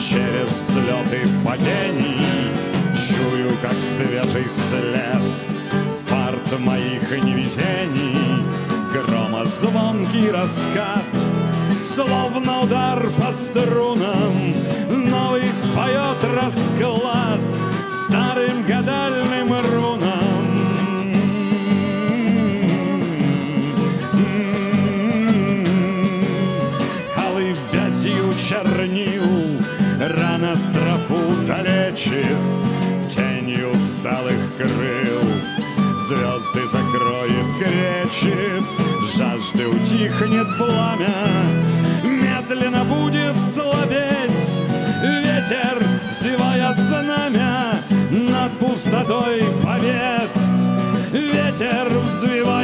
Через взлеты падений чую, как свежий след фарт моих невезений, громозвонкий раскат, словно удар по струнам, новый споет расклад старым гадальным рунам. Алой вязью чернил рана строфу калечит, тенью усталых крыл звезды закроет, кречет, жажды утихнет пламя, медленно будет слабеть ветер, взвивая знамя над пустотой побед. Ветер, взвивая